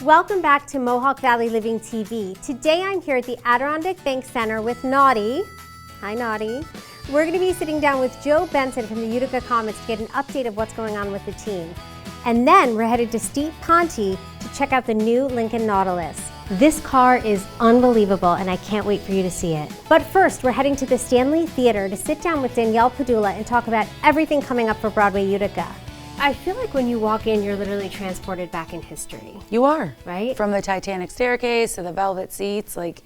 Welcome back to Mohawk Valley Living TV. Today I'm here at the Adirondack Bank Center with Naughty. Hi, Naughty. We're going to be sitting down with Joe Benson from the Utica Comets to get an update of what's going on with the team. And then we're headed to Steep Ponte to check out the new Lincoln Nautilus. This car is unbelievable and I can't wait for you to see it. But first, we're heading to the Stanley Theater to sit down with Danielle Padula and talk about everything coming up for Broadway Utica. I feel like when you walk in, you're literally transported back in history. You are. Right? From the Titanic staircase to the velvet seats, like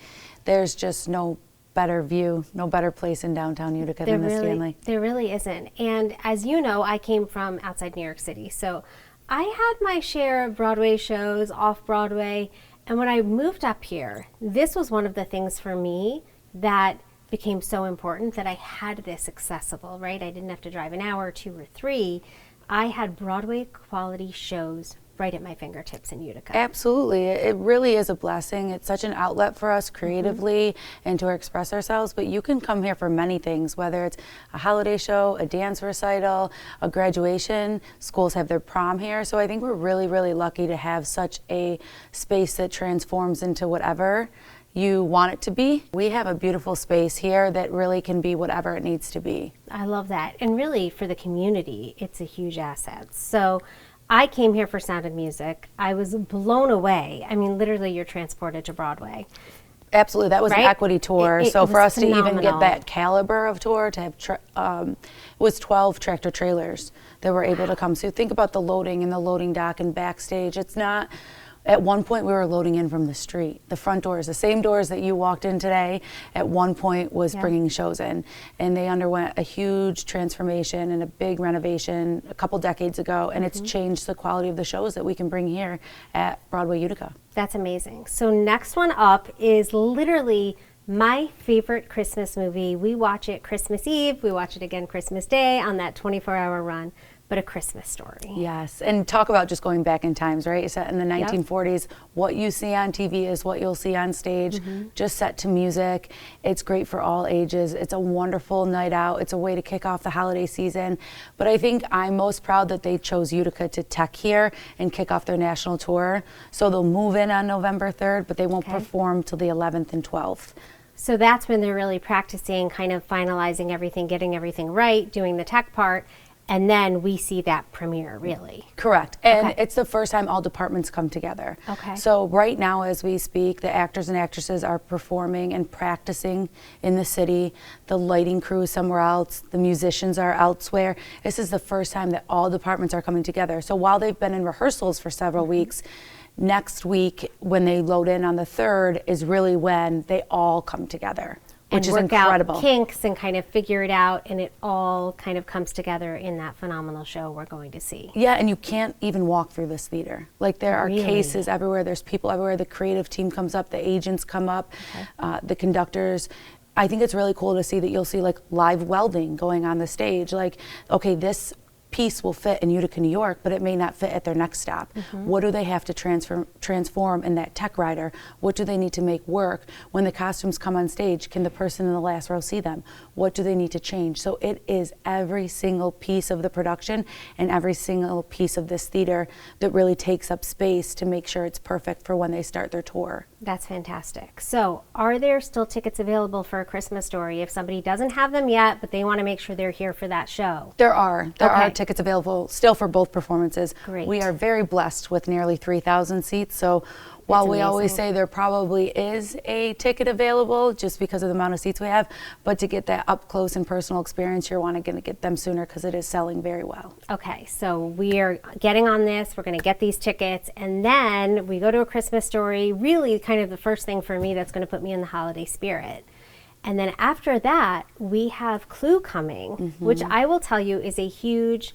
there's just no better view, no better place in downtown Utica than the Stanley. There really isn't. And as you know, I came from outside New York City. So I had my share of Broadway shows, off-Broadway. And when I moved up here, this was one of the things for me that became so important, that I had this accessible, right? I didn't have to drive an hour, 2 or 3. I had Broadway quality shows right at my fingertips in Utica. Absolutely. It really is a blessing. It's such an outlet for us creatively and to express ourselves, but you can come here for many things, whether it's a holiday show, a dance recital, a graduation. Schools have their prom here, so I think we're really, really lucky to have such a space that transforms into whatever you want it to be. We have a beautiful space here that really can be whatever it needs to be. I love that. And really, for the community, it's a huge asset. So I came here for Sound of Music. I was blown away. I mean, literally, you're transported to Broadway. Absolutely, that was an equity tour. So for us phenomenal. to even get that caliber of tour, to have it was 12 tractor trailers that were able to come. So think about the loading and the loading dock and backstage. It's not. At one point, we were loading in from the street. The front doors, the same doors that you walked in today, at one point was bringing shows in. And they underwent a huge transformation and a big renovation a couple decades ago, and it's changed the quality of the shows that we can bring here at Broadway Utica. That's amazing. So next one up is literally my favorite Christmas movie. We watch it Christmas Eve, we watch it again Christmas Day on that 24-hour run. But A Christmas Story. Yes, and talk about just going back in times, right? Set in the 1940s. What you see on TV is what you'll see on stage, just set to music. It's great for all ages. It's a wonderful night out. It's a way to kick off the holiday season. But I think I'm most proud that they chose Utica to tech here and kick off their national tour. So they'll move in on November 3rd, but they won't perform till the 11th and 12th. So that's when they're really practicing, kind of finalizing everything, getting everything right, doing the tech part. And then we see that premiere, really. Correct. And it's the first time all departments come together. Okay. So right now, as we speak, the actors and actresses are performing and practicing in the city. The lighting crew is somewhere else. The musicians are elsewhere. This is the first time that all departments are coming together. So while they've been in rehearsals for several weeks, next week, when they load in on the 3rd, is really when they all come together. Which is incredible. Out kinks and kind of figure it out, and it all kind of comes together in that phenomenal show we're going to see. Yeah, and you can't even walk through this theater. Like there are cases everywhere, there's people everywhere, the creative team comes up, the agents come up, the conductors. I think it's really cool to see that you'll see like live welding going on the stage. Like, okay, this piece will fit in Utica, New York, but it may not fit at their next stop. What do they have to transform in that tech rider? What do they need to make work? When the costumes come on stage, can the person in the last row see them? What do they need to change? So it is every single piece of the production and every single piece of this theater that really takes up space to make sure it's perfect for when they start their tour. That's fantastic. So are there still tickets available for A Christmas Story if somebody doesn't have them yet, but they want to make sure they're here for that show? There are tickets available still for both performances. Great. We are very blessed with nearly 3,000 seats. So while we always say there probably is a ticket available just because of the amount of seats we have, but to get that up close and personal experience, you're going to get them sooner because it is selling very well. Okay, so we are getting on this. We're going to get these tickets, and then we go to A Christmas Story, really kind of the first thing for me that's going to put me in the holiday spirit. And then after that, we have Clue coming, which I will tell you is a huge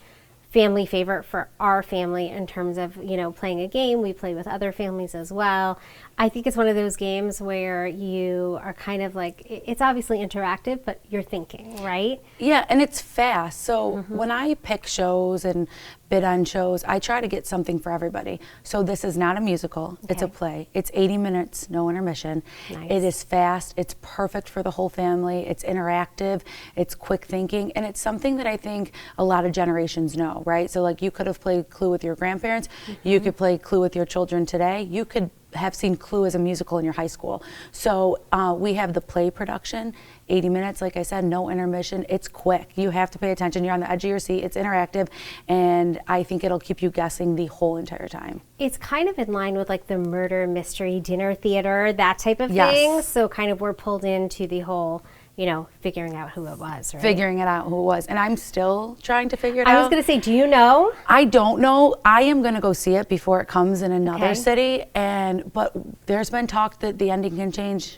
family favorite for our family in terms of, you know, playing a game. We play with other families as well. I think it's one of those games where you are kind of like, it's obviously interactive, but you're thinking, right? Yeah, and it's fast. So when I pick shows and bid on shows. I try to get something for everybody. So this is not a musical, it's a play. It's 80 minutes, no intermission. Nice. It is fast, it's perfect for the whole family, it's interactive, it's quick thinking, and it's something that I think a lot of generations know, right? So like you could have played Clue with your grandparents, you could play Clue with your children today, you could have seen Clue as a musical in your high school. So we have the play production, 80 minutes, like I said, no intermission. It's quick. You have to pay attention. You're on the edge of your seat. It's interactive, and I think it'll keep you guessing the whole entire time. It's kind of in line with like the murder mystery dinner theater, that type of Yes. thing. So kind of we're pulled into the whole, you know, figuring out who it was, right? Figuring it out who it was. And I'm still trying to figure it out. I was going to say, do you know? I don't know. I am going to go see it before it comes in another Okay. city. But there's been talk that the ending can change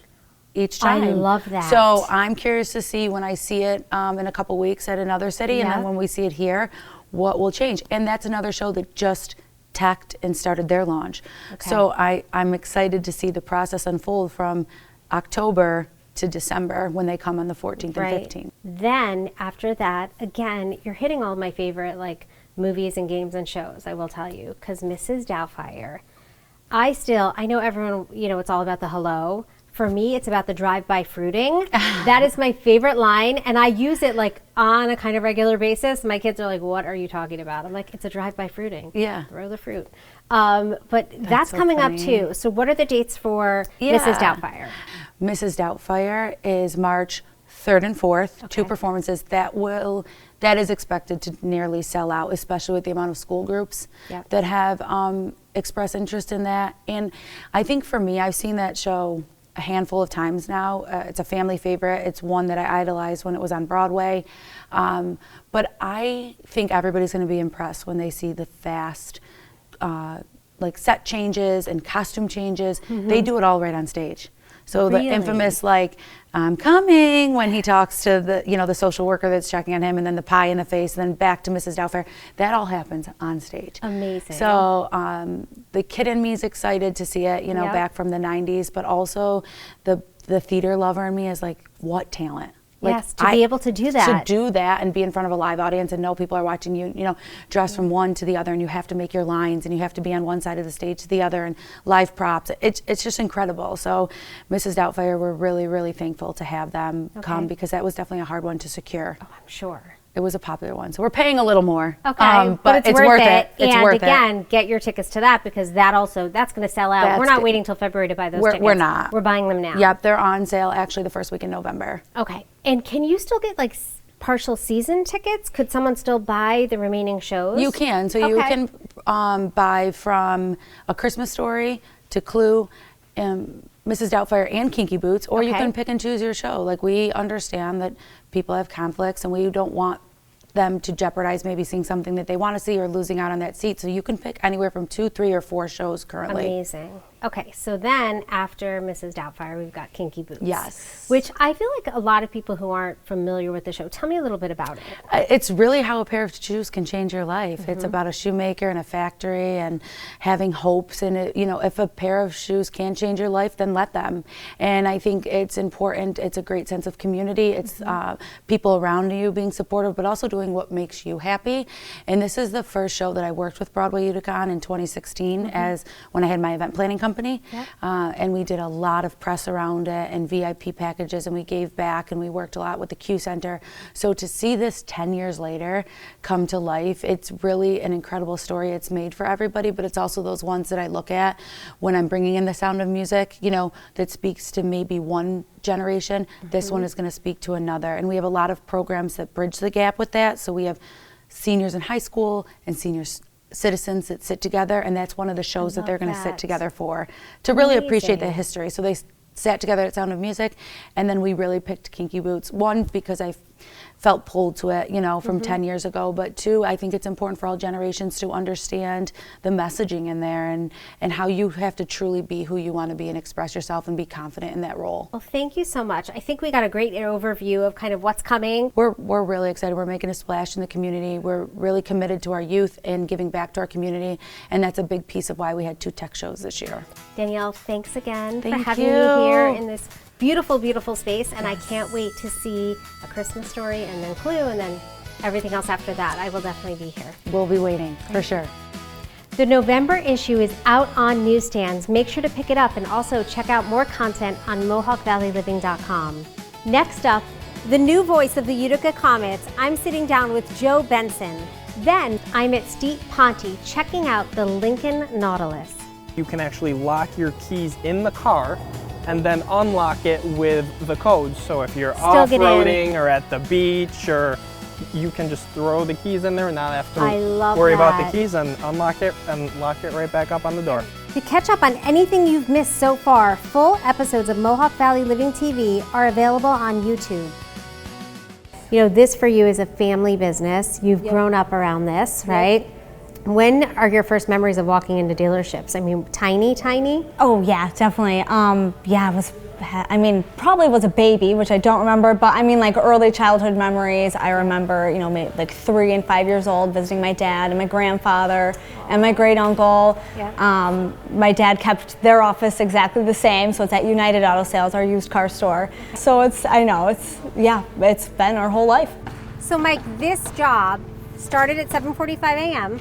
each time. I love that. So I'm curious to see when I see it in a couple weeks at another city, and Yeah. then when we see it here, what will change. And that's another show that just teched and started their launch. Okay. So I'm excited to see the process unfold from October to December when they come on the 14th and 15th. Then after that, again, you're hitting all my favorite like movies and games and shows, I will tell you, because Mrs. Doubtfire, I know everyone, you know, it's all about the hello. For me, it's about the drive-by fruiting. That is my favorite line, and I use it like on a kind of regular basis. My kids are like, "What are you talking about?" I'm like, "It's a drive-by fruiting. Yeah. Throw the fruit." But that's so coming up funny. too. So what are the dates for Mrs. Doubtfire? Mrs. Doubtfire is March 3rd and 4th, two Okay. performances that is expected to nearly sell out, especially with the amount of school groups Yep. that have expressed interest in that. And I think for me, I've seen that show a handful of times now. It's a family favorite. It's one that I idolized when it was on Broadway. But I think everybody's going to be impressed when they see the fast like set changes and costume changes. They do it all right on stage. So Really? the infamous like, "I'm coming," when he talks to the social worker that's checking on him, and then the pie in the face, and then back to Mrs. Doubtfire, that all happens on stage. Amazing. So the kid in me is excited to see it, Yep. back from the 90s, but also the theater lover in me is like, what talent. Like, Yes, to be able to do that. To do that and be in front of a live audience and know people are watching you, dress from one to the other, and you have to make your lines, and you have to be on one side of the stage to the other, and live props. It's just incredible. So Mrs. Doubtfire, we're really, really thankful to have them come, because that was definitely a hard one to secure. Oh, I'm sure. It was a popular one. So we're paying a little more. Okay, but it's worth it. It's and worth it. again, get your tickets to that, because that's going to sell out. That's We're not good. waiting till February to buy those We're tickets. we're not. We're buying them now. Yep, they're on sale actually the first week in November. Okay. And can you still get like partial season tickets? Could someone still buy the remaining shows? You can. So you Okay. can buy from A Christmas Story to Clue, Mrs. Doubtfire, and Kinky Boots, or you Okay. can pick and choose your show. Like, we understand that people have conflicts, and we don't want them to jeopardize maybe seeing something that they want to see or losing out on that seat. So you can pick anywhere from 2, 3, or 4 shows currently. Amazing. Okay, so then after Mrs. Doubtfire, we've got Kinky Boots. Yes. Which I feel like a lot of people who aren't familiar with the show, tell me a little bit about it. It's really how a pair of shoes can change your life. Mm-hmm. It's about a shoemaker and a factory and having hopes. And if a pair of shoes can change your life, then let them. And I think it's important. It's a great sense of community. It's people around you being supportive, but also doing what makes you happy. And this is the first show that I worked with Broadway Utica on in 2016 as when I had my event planning company. Yep. And we did a lot of press around it and VIP packages, and we gave back, and we worked a lot with the Q Center. So to see this 10 years later come to life, it's really an incredible story. It's made for everybody, but it's also those ones that I look at when I'm bringing in The Sound of Music, that speaks to maybe one generation. This one is going to speak to another. And we have a lot of programs that bridge the gap with that. So we have seniors in high school and seniors citizens that sit together, and that's one of the shows that they're going to sit that. together for, to really appreciate the Amazing. history. So they sat together at Sound of Music, and then we really picked Kinky Boots. One, because I felt pulled to it, from 10 years ago, but 2, I think it's important for all generations to understand the messaging in there and how you have to truly be who you want to be and express yourself and be confident in that role. Well, thank you so much. I think we got a great overview of kind of what's coming. We're really excited. We're making a splash in the community. We're really committed to our youth and giving back to our community, and that's a big piece of why we had 2 tech shows this year. Danielle, thanks again for Thank having you. me here in this beautiful, beautiful space, and I can't wait to see A Christmas Story and then Clue and then everything else after that, I will definitely be here. We'll be waiting, for sure. The November issue is out on newsstands. Make sure to pick it up and also check out more content on MohawkValleyLiving.com. Next up, the new voice of the Utica Comets. I'm sitting down with Joe Benson. Then I'm at Steep Ponte checking out the Lincoln Nautilus. You can actually lock your keys in the car and then unlock it with the codes. So if you're off-roading or at the beach, or you can just throw the keys in there and not have to worry about the keys, and unlock it and lock it right back up on the door. To catch up on anything you've missed so far, full episodes of Mohawk Valley Living TV are available on YouTube. You know, this for you is a family business. You've grown up around this, right? When are your first memories of walking into dealerships? I mean, tiny? Oh yeah, definitely. Yeah, it was, I mean, probably was a baby, which I don't remember, but I mean, like early childhood memories. I remember, you know, maybe like 3 and 5 years old, visiting my dad and my grandfather and my great uncle. Yeah. My dad kept their office exactly the same, so it's at United Auto Sales, our used car store. So it's been our whole life. So Mike, this job started at 7:45 a.m.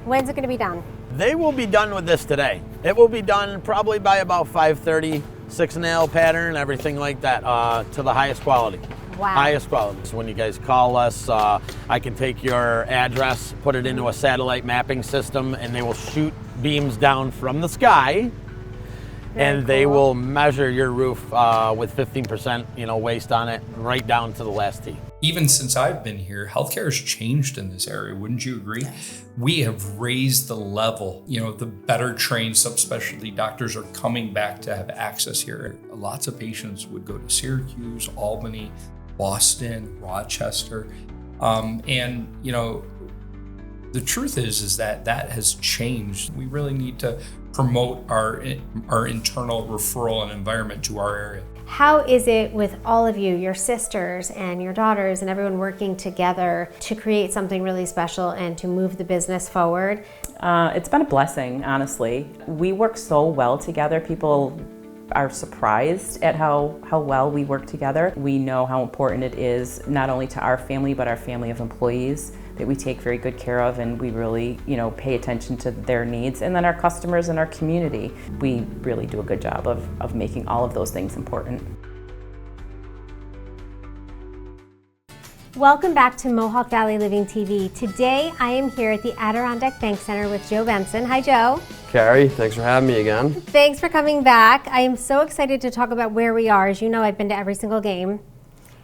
When's it going to be done? They will be done with this today. It will be done probably by about 5:30, 6-nail pattern, everything like that, to the highest quality. Wow. Highest quality. So when you guys call us, I can take your address, put it into a satellite mapping system, and they will shoot beams down from the sky. And they will measure your roof with 15%, waste on it, right down to the last T. Even since I've been here, healthcare has changed in this area. Wouldn't you agree? Yes. We have raised the level. The better trained subspecialty doctors are coming back to have access here. Lots of patients would go to Syracuse, Albany, Boston, Rochester. The truth is that has changed. We really need to promote our internal referral and environment to our area. How is it with all of you, your sisters and your daughters and everyone working together to create something really special and to move the business forward? It's been a blessing, honestly. We work so well together. People are surprised at how well we work together. We know how important it is, not only to our family, but our family of employees, that we take very good care of, and we really, pay attention to their needs. And then our customers and our community, we really do a good job of making all of those things important. Welcome back to Mohawk Valley Living TV. Today I am here at the Adirondack Bank Center with Joe Benson. Hi, Joe. Carrie, thanks for having me again. Thanks for coming back. I am so excited to talk about where we are. As you know, I've been to every single game,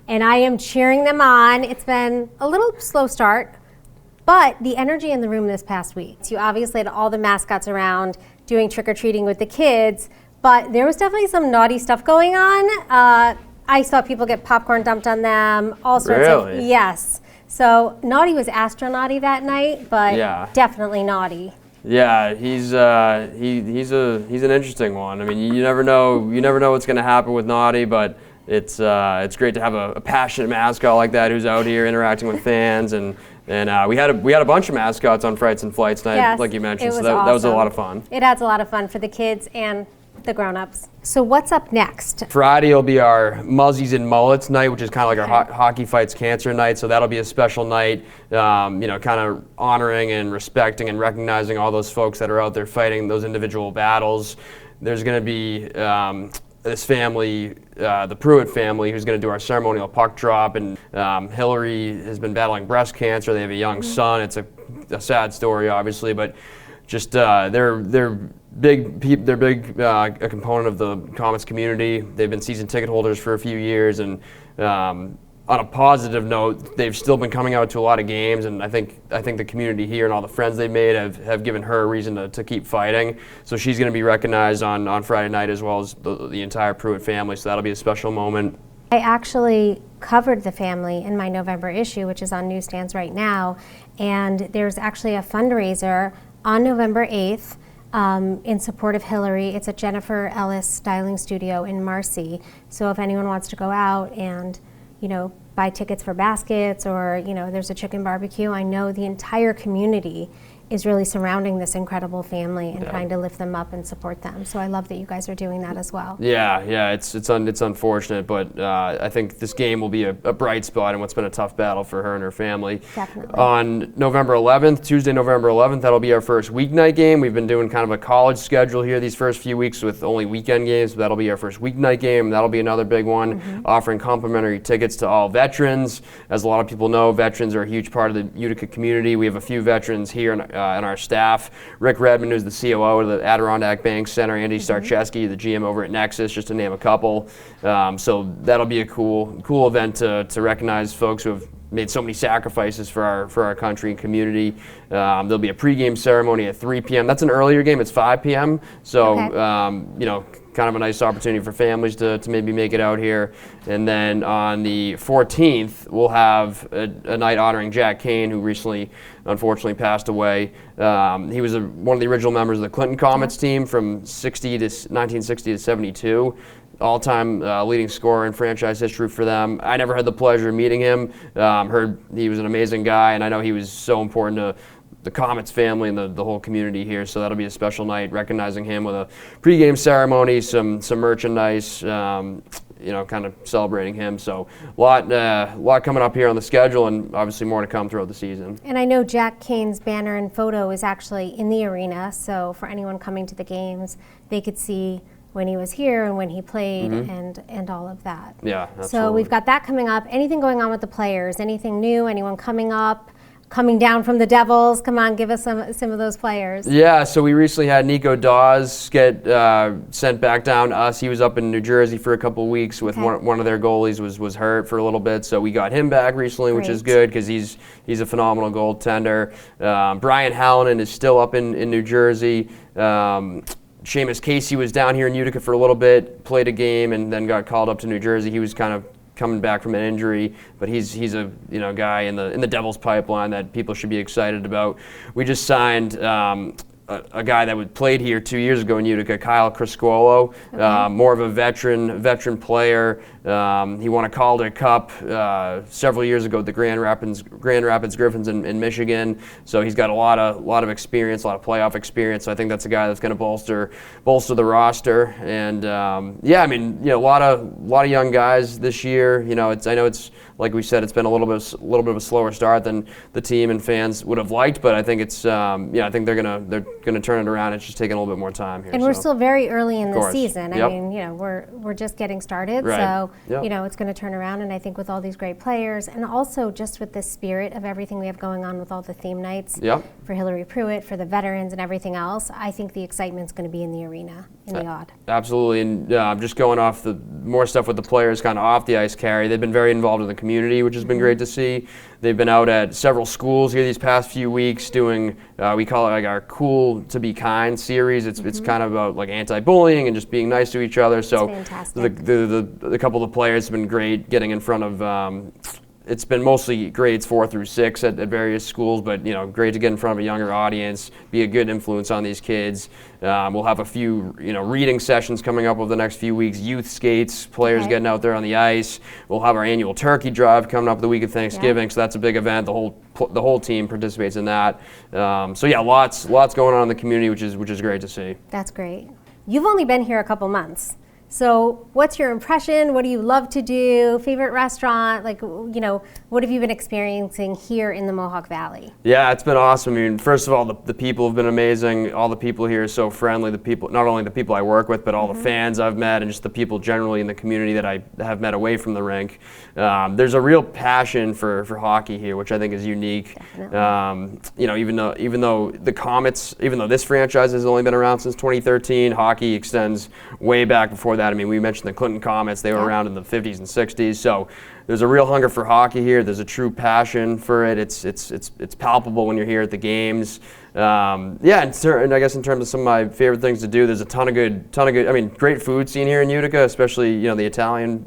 and I am cheering them on. It's been a little slow start, but the energy in the room this past week. You obviously had all the mascots around doing trick-or-treating with the kids, but there was definitely some naughty stuff going on. I saw people get popcorn dumped on them, all sorts of, yes. So naughty was astronaughty that night, but definitely naughty. Yeah, he's an interesting one. I mean, you never know what's going to happen with naughty, but it's great to have a passionate mascot like that who's out here interacting with fans, and we had a bunch of mascots on Frights and Flights night, like you mentioned. So that was a lot of fun. It adds a lot of fun for the kids and the grown-ups. So what's up next? Friday will be our Muzzies and Mullets night, which is kind of like our Hockey Fights Cancer night. So that'll be a special night, kind of honoring and respecting and recognizing all those folks that are out there fighting those individual battles. There's going to be this family, the Pruitt family, who's going to do our ceremonial puck drop, and Hillary has been battling breast cancer. They have a young son. It's a sad story, obviously, but just they're a component of the Comets community. They've been season ticket holders for a few years, and on a positive note, they've still been coming out to a lot of games, and I think the community here and all the friends they've made have given her a reason to keep fighting. So she's going to be recognized on Friday night, as well as the entire Pruitt family, so that'll be a special moment. I actually covered the family in my November issue, which is on newsstands right now, and there's actually a fundraiser on November 8th in support of Hillary. It's at Jennifer Ellis Styling Studio in Marcy. So if anyone wants to go out and, buy tickets for baskets, or, there's a chicken barbecue, I know the entire community is really surrounding this incredible family and trying to lift them up and support them. So I love that you guys are doing that as well. Yeah, it's unfortunate, but I think this game will be a bright spot in what's been a tough battle for her and her family. Definitely. On November 11th, Tuesday, November 11th, that'll be our first weeknight game. We've been doing kind of a college schedule here these first few weeks with only weekend games. So that'll be our first weeknight game. That'll be another big one, offering complimentary tickets to all veterans. As a lot of people know, veterans are a huge part of the Utica community. We have a few veterans here in our staff. Rick Redmond, who's the COO of the Adirondack Bank Center, Andy Starcheski, the GM over at Nexus, just to name a couple. So that'll be a cool event to recognize folks who have made so many sacrifices for our country and community. There'll be a pregame ceremony at 3 p.m. That's an earlier game. It's 5 p.m. So, kind of a nice opportunity for families to maybe make it out here. And then on the 14th, we'll have a night honoring Jack Kane, who recently, unfortunately, passed away. He was one of the original members of the Clinton Comets team from 1960 to 72. All-time leading scorer in franchise history for them. I never had the pleasure of meeting him. Heard he was an amazing guy, and I know he was so important to the Comets family and the whole community here. So that'll be a special night, recognizing him with a pregame ceremony, some merchandise, kind of celebrating him. So a lot coming up here on the schedule, and obviously more to come throughout the season. And I know Jack Kane's banner and photo is actually in the arena, so for anyone coming to the games, they could see when he was here and when he played and all of that. Yeah, absolutely. So we've got that coming up. Anything going on with the players? Anything new? Anyone coming up? Coming down from the Devils? Come on, give us some of those players. Yeah, so we recently had Nico Dawes get sent back down to us. He was up in New Jersey for a couple of weeks with one of their goalies was hurt for a little bit, so we got him back recently, which is good because he's a phenomenal goaltender. Brian Hallinan is still up in New Jersey. Seamus Casey was down here in Utica for a little bit, played a game, and then got called up to New Jersey. He was kind of coming back from an injury, but he's a guy in the Devils pipeline that people should be excited about. We just signed a guy that played here 2 years ago in Utica, Kyle Criscuolo, more of a veteran player. He won a Calder Cup several years ago at the Grand Rapids Griffins in Michigan. So he's got a lot of experience, a lot of playoff experience. So I think that's a guy that's going to bolster the roster. And a lot of young guys this year. I know it's like we said, it's been a little bit of a slower start than the team and fans would have liked, but I think it's I think they're gonna turn it around. It's just taking a little bit more time here. And we're still very early in the season. Yep. I mean, we're just getting started, right. So Yep. It's going to turn around. And I think with all these great players, and also just with the spirit of everything we have going on with all the theme nights for Hillary Pruitt, for the veterans, and everything else, I think the excitement's going to be in the arena, in the Odd. Absolutely, and just going off the more stuff with the players, kind of off the ice, Carrie. They've been very involved in the community, which has been great to see. They've been out at several schools here these past few weeks doing, we call it like our Cool to Be Kind series. It's kind of about like anti-bullying and just being nice to each other. So the couple of players have been great getting in front of, it's been mostly grades 4 through 6 at various schools, but great to get in front of a younger audience, be a good influence on these kids. We'll have a few reading sessions coming up over the next few weeks, youth skates, players getting out there on the ice. We'll have our annual turkey drive coming up the week of Thanksgiving, so that's a big event. The whole team participates in that. Lots going on in the community, which is great to see. That's great. You've only been here a couple months. So what's your impression? What do you love to do? Favorite restaurant? What have you been experiencing here in the Mohawk Valley? Yeah, it's been awesome. I mean, first of all, the people have been amazing. All the people here are so friendly. The people, not only the people I work with, but all the fans I've met and just the people generally in the community that I have met away from the rink. There's a real passion for hockey here, which I think is unique. Even though the Comets, even though this franchise has only been around since 2013, hockey extends way back before that. I mean, we mentioned the Clinton Comets. They were around in the 50s and 60s. So there's a real hunger for hockey here. There's a true passion for it. It's palpable when you're here at the games. And I guess in terms of some of my favorite things to do, there's a ton of good. I mean, great food scene here in Utica, especially the Italian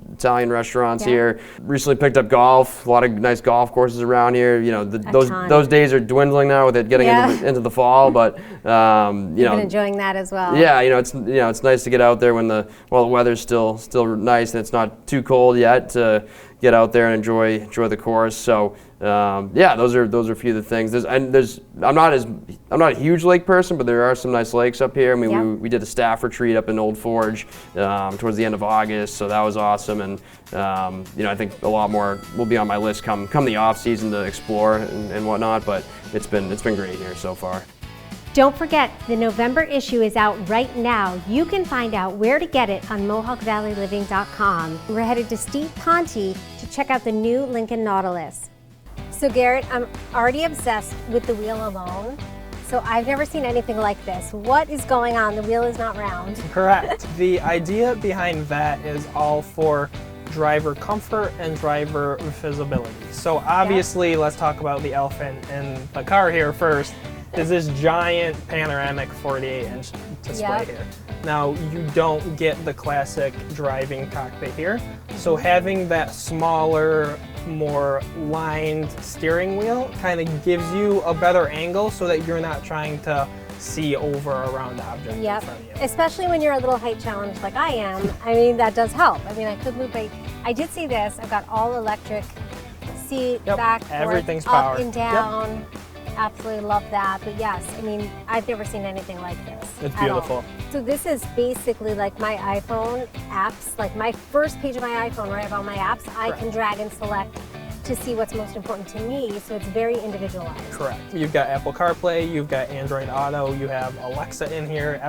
restaurants here. Recently picked up golf. A lot of nice golf courses around here. Those days are dwindling now with it getting into the fall, but You've been enjoying that as well. Yeah, it's nice to get out there when the weather's still nice and it's not too cold yet to get out there and enjoy the course. So yeah, those are a few of the things. I'm not a huge lake person, but there are some nice lakes up here. I mean, we did a staff retreat up in Old Forge towards the end of August, so that was awesome. And you know, I think a lot more will be on my list come the off season to explore and whatnot. But it's been great here so far. Don't forget, the November issue is out right now. You can find out where to get it on MohawkValleyLiving.com. We're headed to Steve Ponte to check out the new Lincoln Nautilus. So Garrett, I'm already obsessed with the wheel alone. So I've never seen anything like this. What is going on? The wheel is not round. Correct. The idea behind that is all for driver comfort and driver visibility. So obviously, let's talk about the elephant in the car here first. Is this giant panoramic 48-inch display here. Now, you don't get the classic driving cockpit here, so having that smaller, more lined steering wheel kind of gives you a better angle so that you're not trying to see over a round object in front of you. Especially when you're a little height challenged like I am. I mean, that does help. I mean, I could move I did see this. I've got all electric seat, back, everything's forth, powered. up and down. Absolutely love that. But yes, I mean, I've never seen anything like this. It's beautiful. So this is basically like my iPhone apps, like my first page of my iPhone where I have all my apps, I can drag and select to see what's most important to me, so it's very individualized. Correct. You've got Apple CarPlay, you've got Android Auto, you have Alexa in here.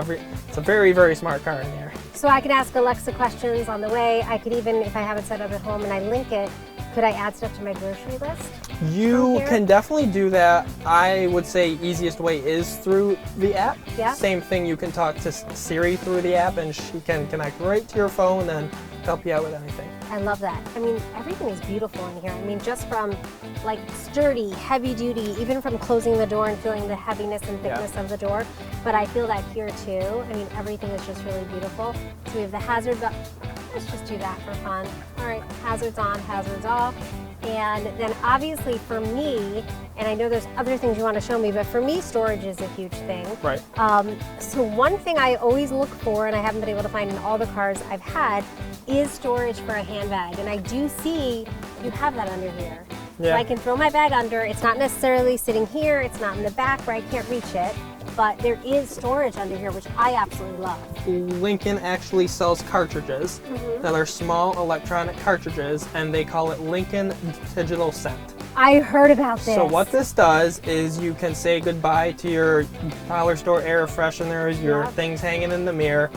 It's a very, very smart car in here. So I can ask Alexa questions on the way. I could even, if I have it set up at home and I link it, could I add stuff to my grocery list? You can definitely do that. I would say easiest way is through the app. Yeah. Same thing, you can talk to Siri through the app and she can connect right to your phone and help you out with anything. I love that. I mean, everything is beautiful in here. I mean, just from like sturdy, heavy duty, even from closing the door and feeling the heaviness and thickness of the door. But I feel that here too. I mean, everything is just really beautiful. So we have the hazard button. Let's just do that for fun. All right, hazards on, hazards off. And then obviously for me, and I know there's other things you want to show me, but for me, storage is a huge thing. Right. So one thing I always look for, and I haven't been able to find in all the cars I've had, is storage for a handbag. And I do see you have that under here. So I can throw my bag under. It's not necessarily sitting here. It's not in the back where I can't reach it. But there is storage under here, which I absolutely love. Lincoln actually sells cartridges that are small electronic cartridges, and they call it Lincoln Digital Scent. I heard about this. So what this does is you can say goodbye to your dollar store air fresheners, your things hanging in the mirror.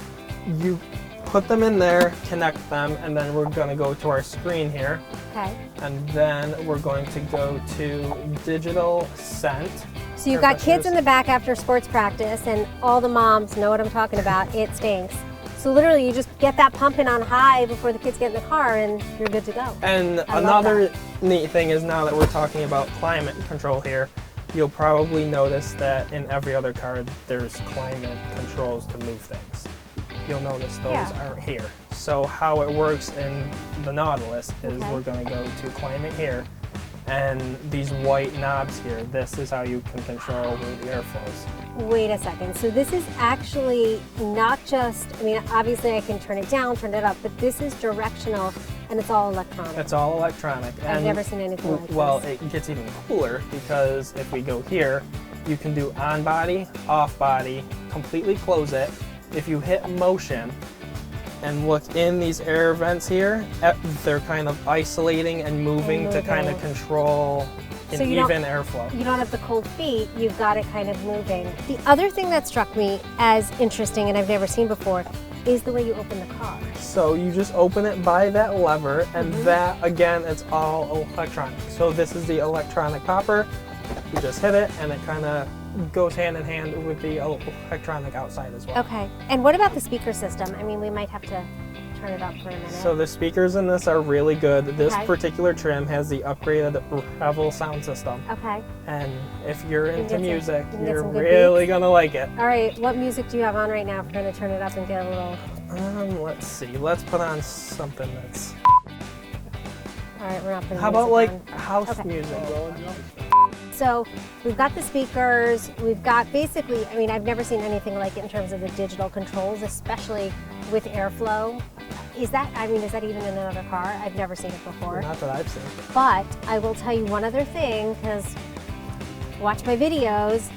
You put them in there, connect them, and then we're going to go to our screen here. Okay. And then we're going to go to Digital Scent. So you've got kids in the back after sports practice, and all the moms know what I'm talking about. It stinks. So literally, you just get that pumping on high before the kids get in the car, and you're good to go. And another neat thing is, now that we're talking about climate control here, you'll probably notice that in every other car, there's climate controls to move things. You'll notice those aren't here. So how it works in the Nautilus is we're going to go to climate here. And these white knobs here, this is how you can control where the air flows. Wait a second. So this is actually not just, I mean, obviously I can turn it down, turn it up, but this is directional and it's all electronic. It's all electronic. I've never seen anything like this. Well, it gets even cooler because if we go here, you can do on body, off body, completely close it. If you hit motion, and look in these air vents here, they're kind of isolating and moving to kind of control an even airflow. You don't have the cold feet, you've got it kind of moving. The other thing that struck me as interesting and I've never seen before is the way you open the car. So you just open it by that lever, and that, again, it's all electronic. So this is the electronic popper. You just hit it and it kind of goes hand in hand with the electronic outside as well. Okay, and what about the speaker system? I mean, we might have to turn it up for a minute. So the speakers in this are really good. This particular trim has the upgraded Revel sound system. Okay. And if you're into music, you're some good really beats. gonna like it. All right, what music do you have on right now if we're gonna turn it up and get a little... Let's see, let's put on something that's... All right, we're not putting How about music like on. house music? So we've got the speakers, we've got basically, I mean, I've never seen anything like it in terms of the digital controls, especially with airflow. is that even in another car? I've never seen it before. Not that I've seen. But I will tell you one other thing, because watch my videos.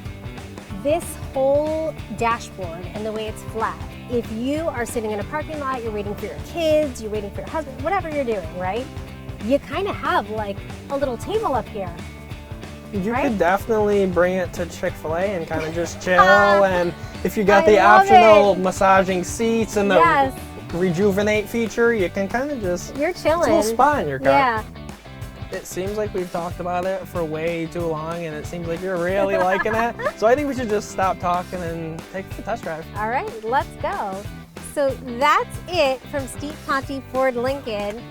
This whole dashboard and the way it's flat, if you are sitting in a parking lot, you're waiting for your kids, you're waiting for your husband, whatever you're doing, right? You kind of have like a little table up here. You right? could definitely bring it to Chick-fil-A and kind of just chill. And if you got the love optional massaging seats and the Yes. rejuvenate feature, you can kind of just, You're chilling. it's a little spot in your car. Yeah. It seems like we've talked about it for way too long, and it seems like you're really liking it. So I think we should just stop talking and take the test drive. All right, let's go. So that's it from Steve Ponte Ford Lincoln.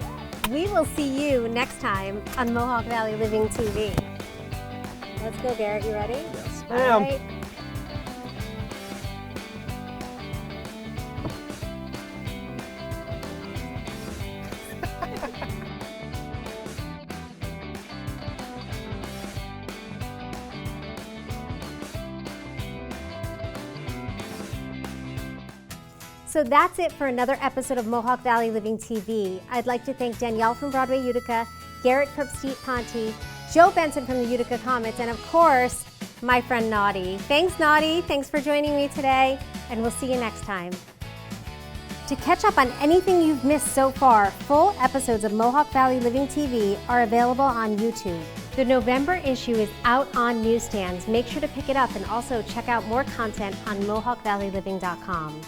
We will see you next time on Mohawk Valley Living TV. Let's go, Garrett. You ready? Yes, All ma'am. right. So that's it for another episode of Mohawk Valley Living TV. I'd like to thank Danielle from Broadway Utica, Garrett from Steve Ponte, Joe Benson from the Utica Comets, and of course, my friend Naughty. Thanks, Naughty. Thanks for joining me today, and we'll see you next time. To catch up on anything you've missed so far, full episodes of Mohawk Valley Living TV are available on YouTube. The November issue is out on newsstands. Make sure to pick it up and also check out more content on MohawkValleyLiving.com.